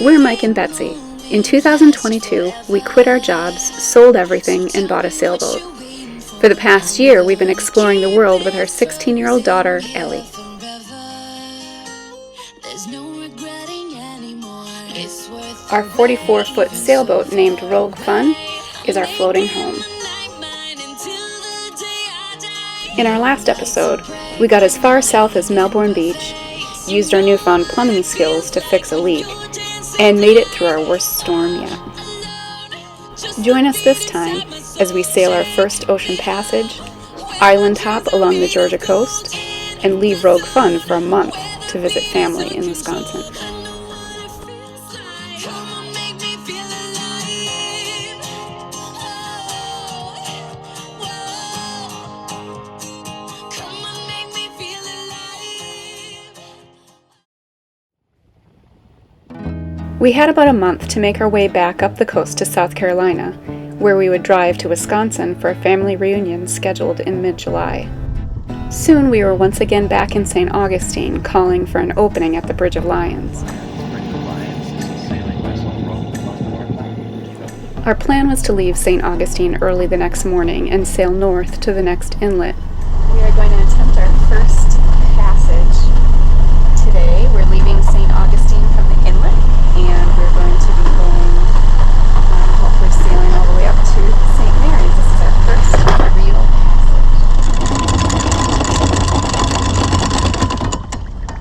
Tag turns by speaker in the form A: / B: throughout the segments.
A: We're Mike and Betsy. In 2022, we quit our jobs, sold everything, and bought a sailboat. For the past year, we've been exploring the world with our 16-year-old daughter, Ellie. Our 44-foot sailboat named Rogue Fun is our floating home. In our last episode, we got as far south as Melbourne Beach, used our newfound plumbing skills to fix a leak, and made it through our worst storm yet. Join us this time as we sail our first ocean passage, island hop along the Georgia coast, and leave Rogue Fun for a month to visit family in Wisconsin. We had about a month to make our way back up the coast to South Carolina, where we would drive to Wisconsin for a family reunion scheduled in mid-July. Soon we were once again back in St. Augustine, calling for an opening at the Bridge of Lions. Our plan was to leave St. Augustine early the next morning and sail north to the next inlet. We are going to attempt our first passage today. We're leaving St. Augustine from the inlet, and we're going to be going, hopefully sailing all the way up to St. Mary's. This is our first real passage.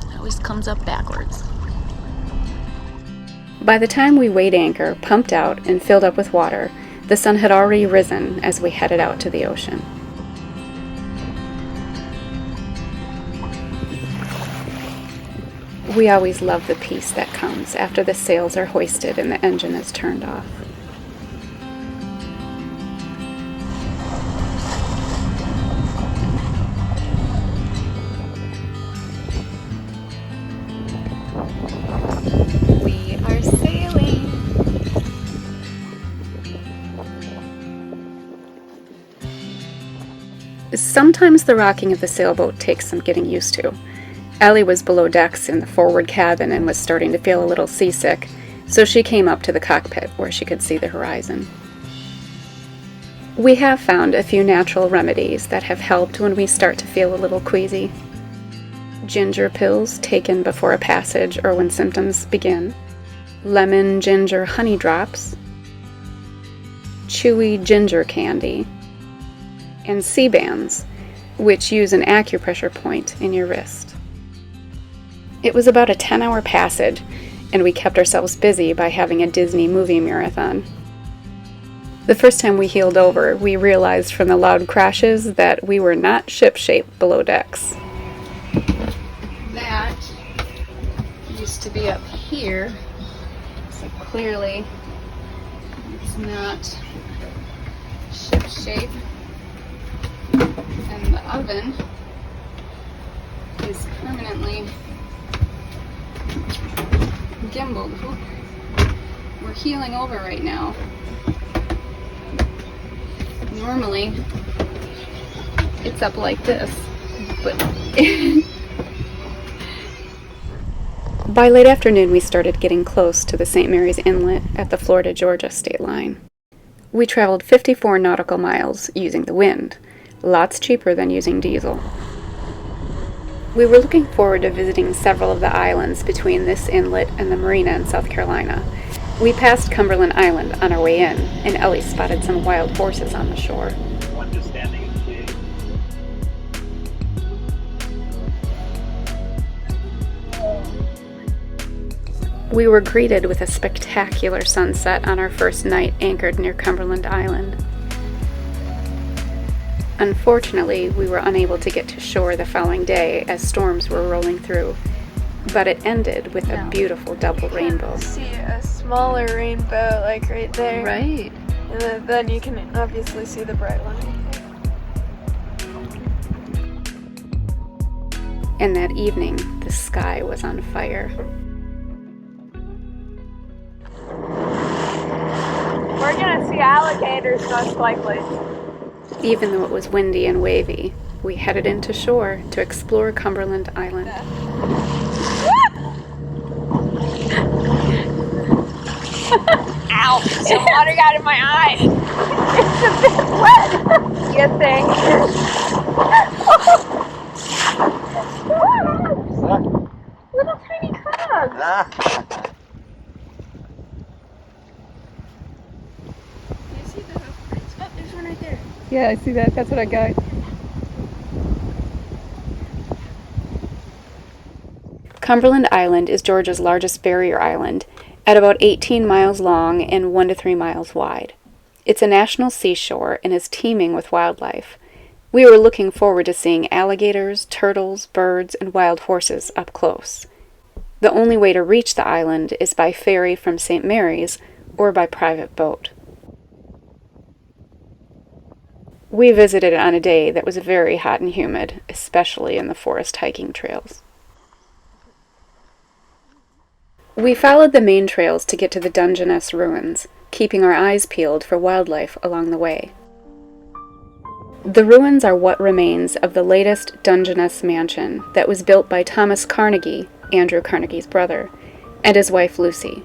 A: It always comes up backwards. By the time we weighed anchor, pumped out, and filled up with water, the sun had already risen as we headed out to the ocean. We always love the peace that comes after the sails are hoisted and the engine is turned off. We are sailing! Sometimes the rocking of the sailboat takes some getting used to. Ellie was below decks in the forward cabin and was starting to feel a little seasick, so she came up to the cockpit where she could see the horizon. We have found a few natural remedies that have helped when we start to feel a little queasy. Ginger pills taken before a passage or when symptoms begin, lemon ginger honey drops, chewy ginger candy, and sea bands, which use an acupressure point in your wrist. It was about a 10-hour passage, and we kept ourselves busy by having a Disney movie marathon. The first time we heeled over, we realized from the loud crashes that we were not ship-shape below decks. That used to be up here, so clearly it's not ship-shape. And the oven is permanently gimbaled. We're heeling over right now. Normally it's up like this, but by late afternoon we started getting close to the St. Mary's Inlet at the Florida-Georgia state line. We traveled 54 nautical miles using the wind, lots cheaper than using diesel. We were looking forward to visiting several of the islands between this inlet and the marina in South Carolina. We passed Cumberland Island on our way in, and Ellie spotted some wild horses on the shore.
B: One just standing in the shade.
A: We were greeted with a spectacular sunset on our first night anchored near Cumberland Island. Unfortunately, we were unable to get to shore the following day as storms were rolling through, but it ended with a beautiful double rainbow.
C: See a smaller rainbow like right there.
A: Right.
C: And then you can obviously see the bright one.
A: And that evening, the sky was on fire.
C: We're gonna see alligators most likely.
A: Even though it was windy and wavy, we headed into shore to explore Cumberland Island.
C: Ow! Some water got in my eye. It's a bit wet. You think? Little tiny crabs.
A: You see the hoofprints? Oh, there's one right there.
D: Yeah, I see that. That's what I got.
A: Cumberland Island is Georgia's largest barrier island, at about 18 miles long and 1 to 3 miles wide. It's a national seashore and is teeming with wildlife. We were looking forward to seeing alligators, turtles, birds, and wild horses up close. The only way to reach the island is by ferry from St. Mary's or by private boat. We visited on a day that was very hot and humid, especially in the forest hiking trails. We followed the main trails to get to the Dungeness ruins, keeping our eyes peeled for wildlife along the way. The ruins are what remains of the latest Dungeness mansion that was built by Thomas Carnegie, Andrew Carnegie's brother, and his wife Lucy.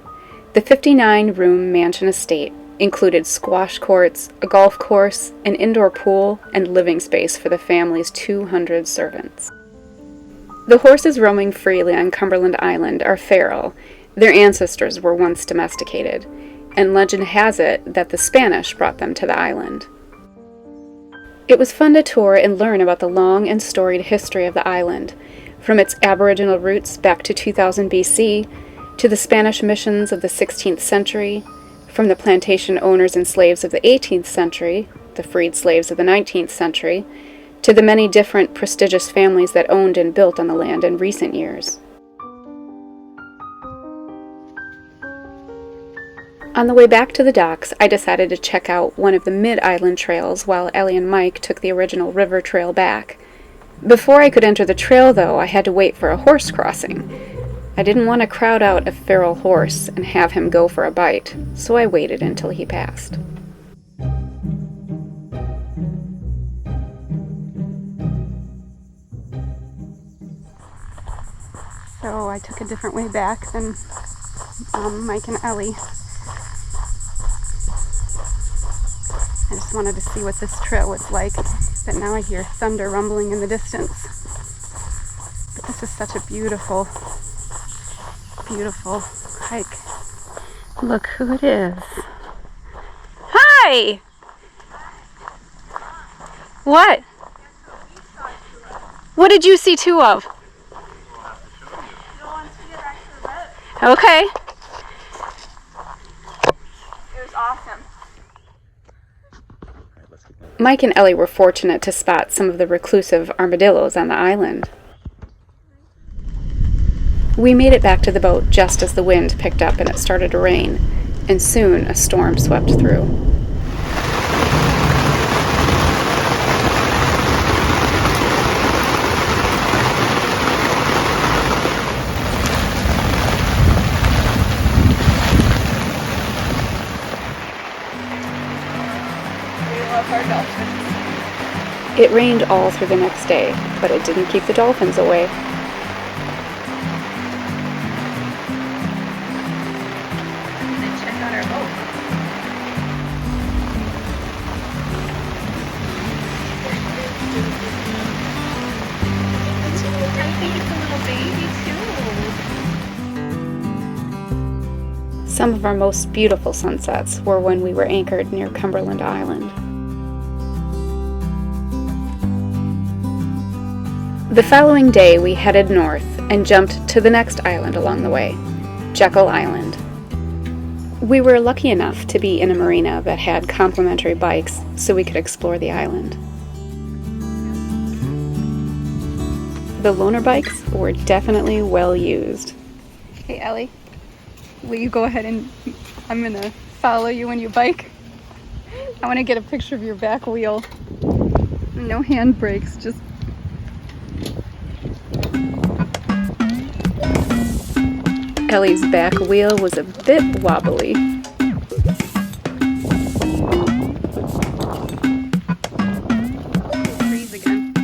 A: The 59-room mansion estate included squash courts, a golf course, an indoor pool, and living space for the family's 200 servants. The horses roaming freely on Cumberland Island are feral. Their ancestors were once domesticated, and legend has it that the Spanish brought them to the island. It was fun to tour and learn about the long and storied history of the island, from its Aboriginal roots back to 2000 BC, to the Spanish missions of the 16th century, from the plantation owners and slaves of the 18th century, the freed slaves of the 19th century, to the many different prestigious families that owned and built on the land in recent years. On the way back to the docks, I decided to check out one of the mid-island trails while Ellie and Mike took the original river trail back. Before I could enter the trail, though, I had to wait for a horse crossing. I didn't want to crowd out a feral horse and have him go for a bite, so I waited until he passed.
D: So I took a different way back than Mike and Ellie. I just wanted to see what this trail was like, but now I hear thunder rumbling in the distance. But this is such a beautiful, beautiful hike. Look who it is. Hi! What? What did you see two of? Okay.
C: It was awesome.
A: Mike and Ellie were fortunate to spot some of the reclusive armadillos on the island. We made it back to the boat just as the wind picked up and it started to rain, and soon a storm swept through. It rained all through the next day, but it didn't keep the dolphins away.
C: Check out our boat. It's so tiny, it's a little baby too.
A: Some of our most beautiful sunsets were when we were anchored near Cumberland Island. The following day, we headed north and jumped to the next island along the way, Jekyll Island. We were lucky enough to be in a marina that had complimentary bikes so we could explore the island. The loaner bikes were definitely well used.
D: Hey Ellie, will you go ahead and I'm gonna follow you when you bike. I want to get a picture of your back wheel. No hand brakes, just
A: Ellie's back wheel was a bit wobbly.
D: freeze again.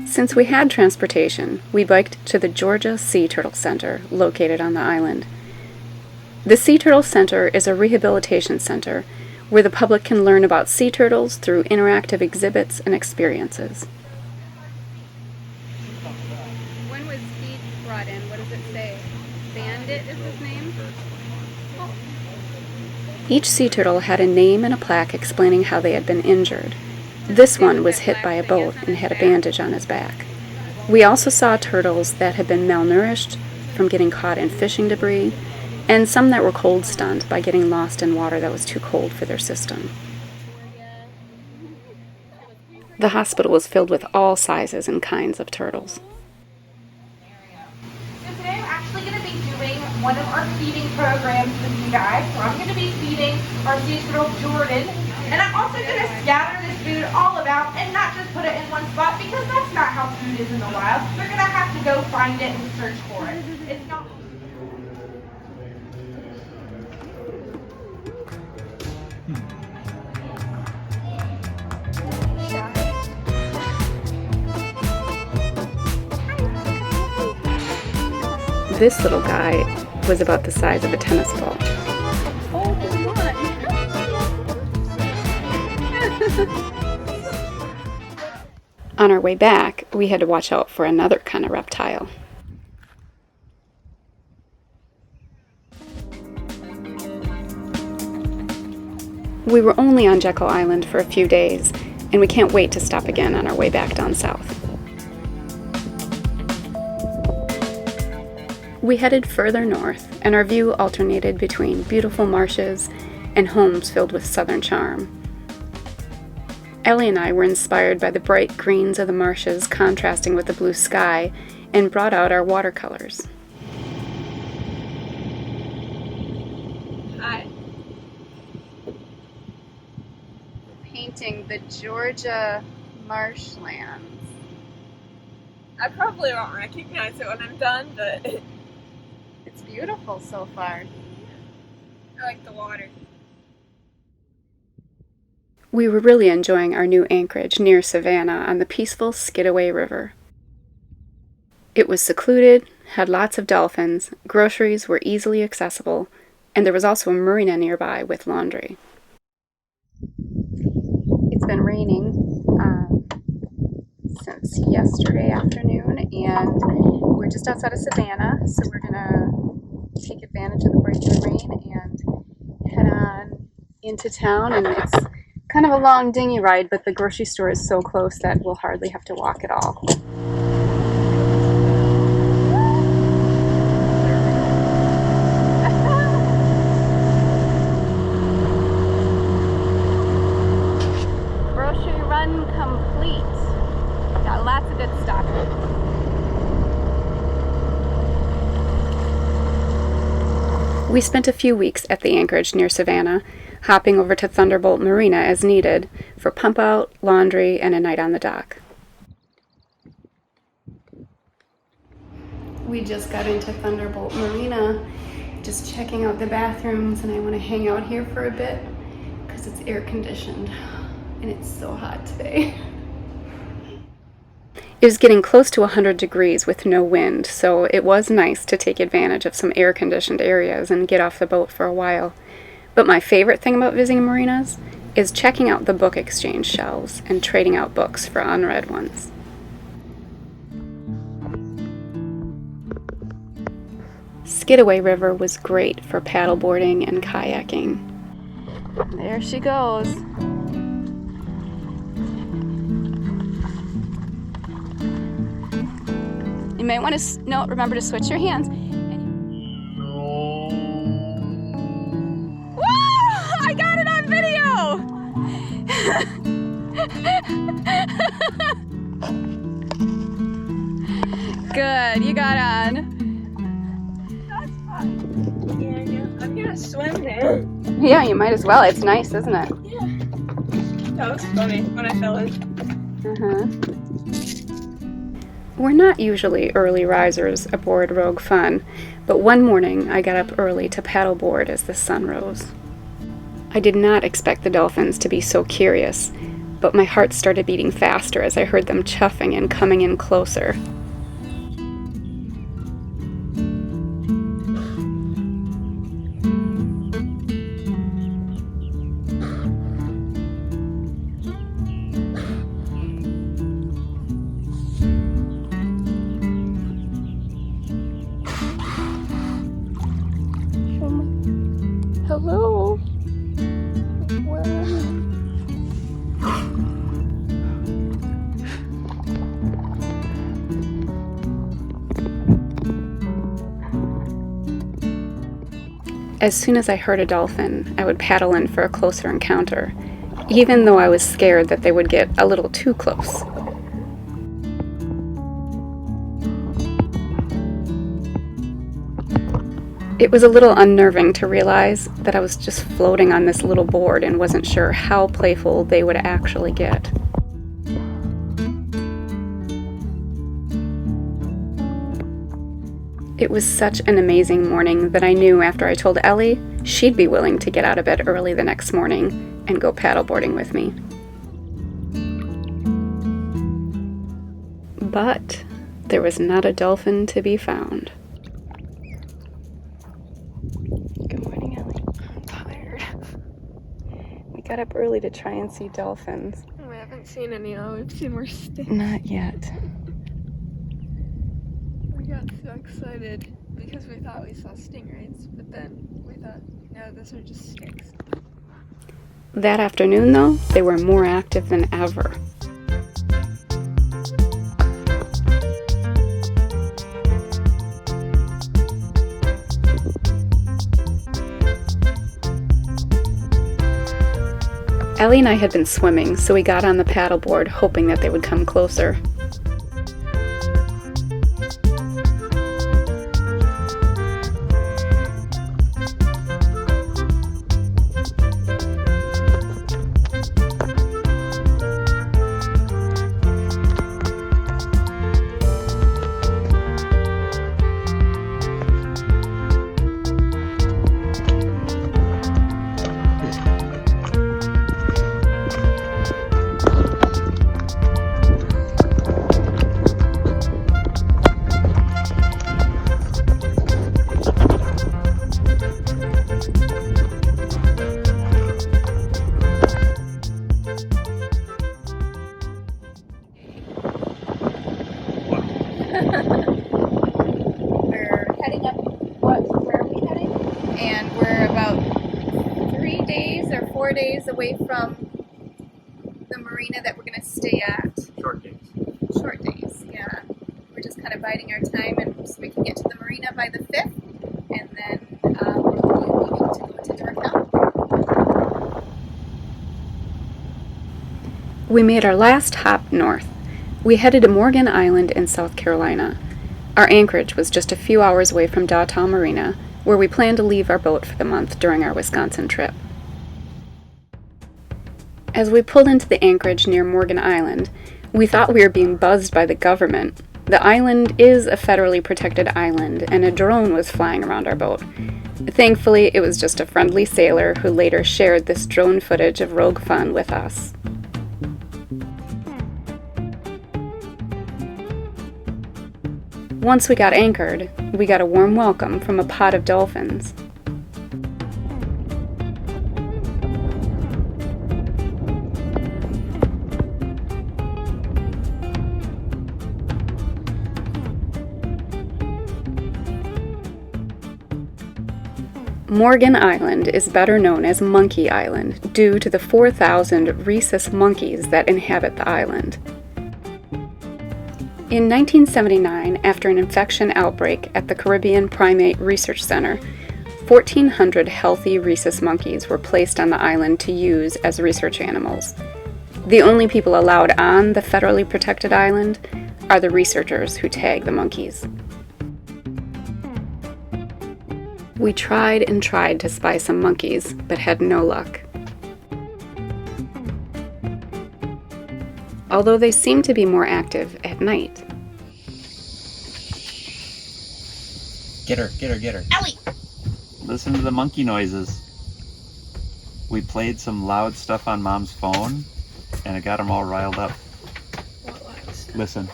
A: Since we had transportation, we biked to the Georgia Sea Turtle Center located on the island. The Sea Turtle Center is a rehabilitation center where the public can learn about sea turtles through interactive exhibits and experiences.
D: When was Speed brought in? What does it say? Bandit is his name?
A: Each sea turtle had a name and a plaque explaining how they had been injured. This one was hit by a boat and had a bandage on his back. We also saw turtles that had been malnourished from getting caught in fishing debris, and some that were cold stunned by getting lost in water that was too cold for their system. The hospital was filled with all sizes and kinds of turtles.
C: So today I'm actually going to be doing one of our feeding programs with you guys. So I'm going to be feeding our sea turtle Jordan. And I'm also going to scatter this food all about and not just put it in one spot, because that's not how food is in the wild. We're going to have to go find it and search for it. It's not...
A: This little guy was about the size of a tennis ball. On our way back, we had to watch out for another kind of reptile. We were only on Jekyll Island for a few days, and we can't wait to stop again on our way back down south. We headed further north, and our view alternated between beautiful marshes and homes filled with southern charm. Ellie and I were inspired by the bright greens of the marshes contrasting with the blue sky, and brought out our watercolors.
D: Hi. Painting the Georgia marshlands.
E: I probably won't recognize it when I'm done, but
D: It's beautiful so far.
E: I like the water.
A: We were really enjoying our new anchorage near Savannah on the peaceful Skidaway River. It was secluded, had lots of dolphins, groceries were easily accessible, and there was also a marina nearby with laundry.
D: It's been raining since yesterday afternoon, and we're just outside of Savannah, so we're gonna take advantage of the break in the rain and head on into town. And it's kind of a long dinghy ride, but the grocery store is so close that we'll hardly have to walk at all. Grocery run complete. Got lots of good stuff.
A: We spent a few weeks at the anchorage near Savannah, hopping over to Thunderbolt Marina as needed for pump out, laundry, and a night on the dock. We just got into Thunderbolt Marina, just checking out the bathrooms, and I want to hang out here for a bit because it's air conditioned and it's so hot today. It was getting close to 100 degrees with no wind, so it was nice to take advantage of some air-conditioned areas and get off the boat for a while. But my favorite thing about visiting marinas is checking out the book exchange shelves and trading out books for unread ones. Skidaway River was great for paddleboarding and kayaking.
D: There she goes. You might want to remember to switch your hands. Woo! I got it on video! Good, you got on.
E: That's fine. Yeah, I'm gonna swim there.
D: Yeah, you might as well. It's nice, isn't it?
E: Yeah. That was funny when I fell in.
D: Uh-huh.
A: We're not usually early risers aboard Rogue Fun, but one morning I got up early to paddleboard as the sun rose. I did not expect the dolphins to be so curious, but my heart started beating faster as I heard them chuffing and coming in closer. As soon as I heard a dolphin, I would paddle in for a closer encounter, even though I was scared that they would get a little too close. It was a little unnerving to realize that I was just floating on this little board and wasn't sure how playful they would actually get. It was such an amazing morning that I knew after I told Ellie, she'd be willing to get out of bed early the next morning and go paddleboarding with me. But there was not a dolphin to be found. Good morning, Ellie.
E: I'm tired.
A: We got up early to try and see dolphins.
E: We haven't seen any though. We've seen more stinks.
A: Not yet.
E: We got so excited because we thought we saw stingrays, but then we thought, no, those are just stinks.
A: That afternoon, though, they were more active than ever. Ellie and I had been swimming, so we got on the paddleboard hoping that they would come closer.
D: We're heading up, where are we heading? And we're about 3 days or 4 days away from the marina that we're going to stay at.
B: Short days.
D: Short days, yeah. We're just kind of biding our time and so we can get to the marina by the 5th, and then we're leaving to go to Jeckyll.
A: We made our last hop north. We headed to Morgan Island in South Carolina. Our anchorage was just a few hours away from Dawtall Marina, where we planned to leave our boat for the month during our Wisconsin trip. As we pulled into the anchorage near Morgan Island, we thought we were being buzzed by the government. The island is a federally protected island, and a drone was flying around our boat. Thankfully, it was just a friendly sailor who later shared this drone footage of rogue fun with us. Once we got anchored, we got a warm welcome from a pod of dolphins. Morgan Island is better known as Monkey Island due to the 4,000 rhesus monkeys that inhabit the island. In 1979, after an infection outbreak at the Caribbean Primate Research Center, 1,400 healthy rhesus monkeys were placed on the island to use as research animals. The only people allowed on the federally protected island are the researchers who tag the monkeys. We tried and tried to spy some monkeys, but had no luck. Although they seem to be more active at night.
B: Get her.
C: Ellie!
B: Listen to the monkey noises. We played some loud stuff on Mom's phone, and it got them all riled up.
E: What loud stuff?
B: Listen.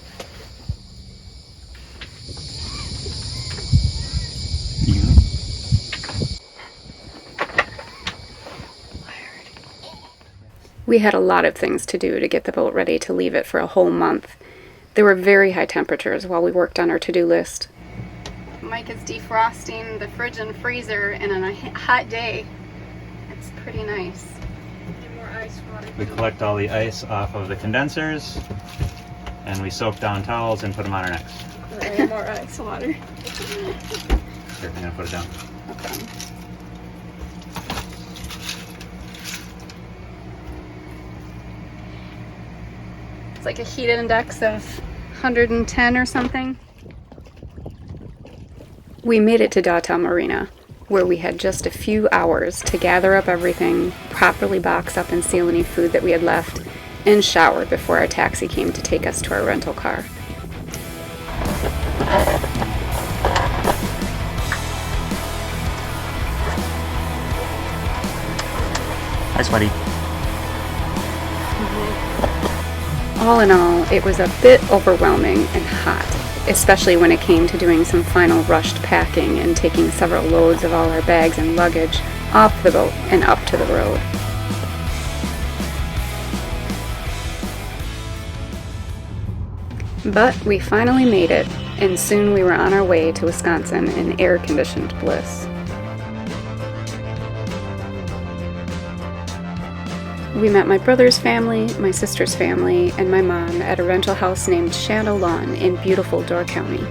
B: You?
A: We had a lot of things to do to get the boat ready to leave it for a whole month. There were very high temperatures while we worked on our to-do list.
D: Mike is defrosting the fridge and freezer, and on a hot day, it's pretty nice.
E: Need more ice water.
B: We collect all the ice off of the condensers, and we soak down towels and put them on our necks.
E: Need more ice water.
B: Here, I'm gonna put it down.
A: Okay.
D: It's like a heat index of 110 or something.
A: We made it to Data Marina, where we had just a few hours to gather up everything, properly box up and seal any food that we had left, and shower before our taxi came to take us to our rental car.
B: Hi, sweaty.
A: All in all, it was a bit overwhelming and hot, especially when it came to doing some final rushed packing and taking several loads of all our bags and luggage off the boat and up to the road. But we finally made it, and soon we were on our way to Wisconsin in air-conditioned bliss. We met my brother's family, my sister's family, and my mom at a rental house named Shadow Lawn in beautiful Door County.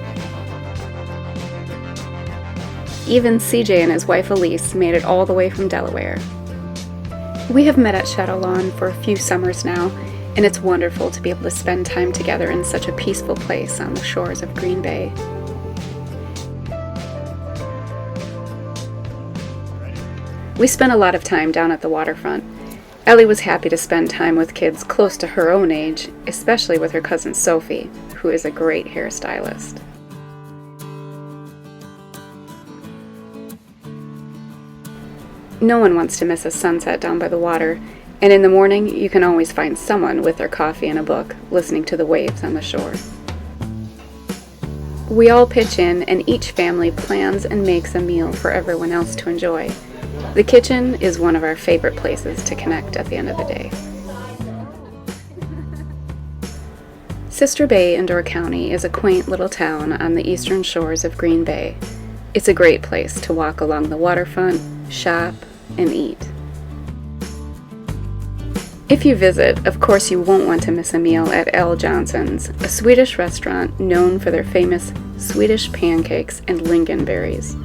A: Even CJ and his wife Elise made it all the way from Delaware. We have met at Shadow Lawn for a few summers now, and it's wonderful to be able to spend time together in such a peaceful place on the shores of Green Bay. We spent a lot of time down at the waterfront. Ellie was happy to spend time with kids close to her own age, especially with her cousin Sophie, who is a great hairstylist. No one wants to miss a sunset down by the water, and in the morning you can always find someone with their coffee and a book, listening to the waves on the shore. We all pitch in, and each family plans and makes a meal for everyone else to enjoy. The kitchen is one of our favorite places to connect at the end of the day. Sister Bay in Door County is a quaint little town on the eastern shores of Green Bay. It's a great place to walk along the waterfront, shop, and eat. If you visit, of course you won't want to miss a meal at L. Johnson's, a Swedish restaurant known for their famous Swedish pancakes and lingonberries.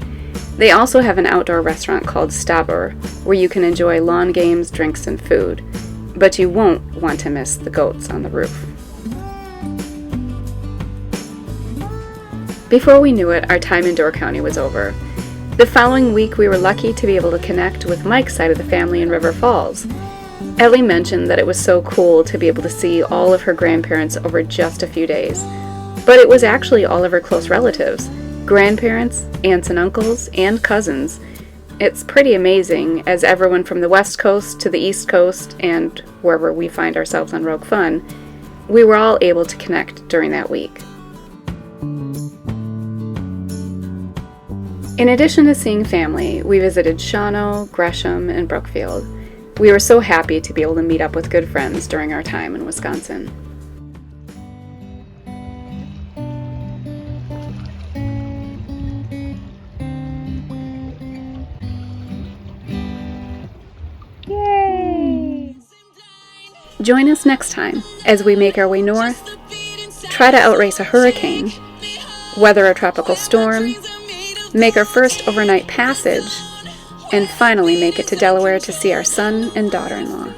A: They also have an outdoor restaurant called Stabur, where you can enjoy lawn games, drinks, and food. But you won't want to miss the goats on the roof. Before we knew it, our time in Door County was over. The following week, we were lucky to be able to connect with Mike's side of the family in River Falls. Ellie mentioned that it was so cool to be able to see all of her grandparents over just a few days. But it was actually all of her close relatives. Grandparents, aunts and uncles, and cousins. It's pretty amazing, as everyone from the West Coast to the East Coast, and wherever we find ourselves on Rogue Fun, we were all able to connect during that week. In addition to seeing family, we visited Shawano, Gresham, and Brookfield. We were so happy to be able to meet up with good friends during our time in Wisconsin. Join us next time as we make our way north, try to outrace a hurricane, weather a tropical storm, make our first overnight passage, and finally make it to Delaware to see our son and daughter-in-law.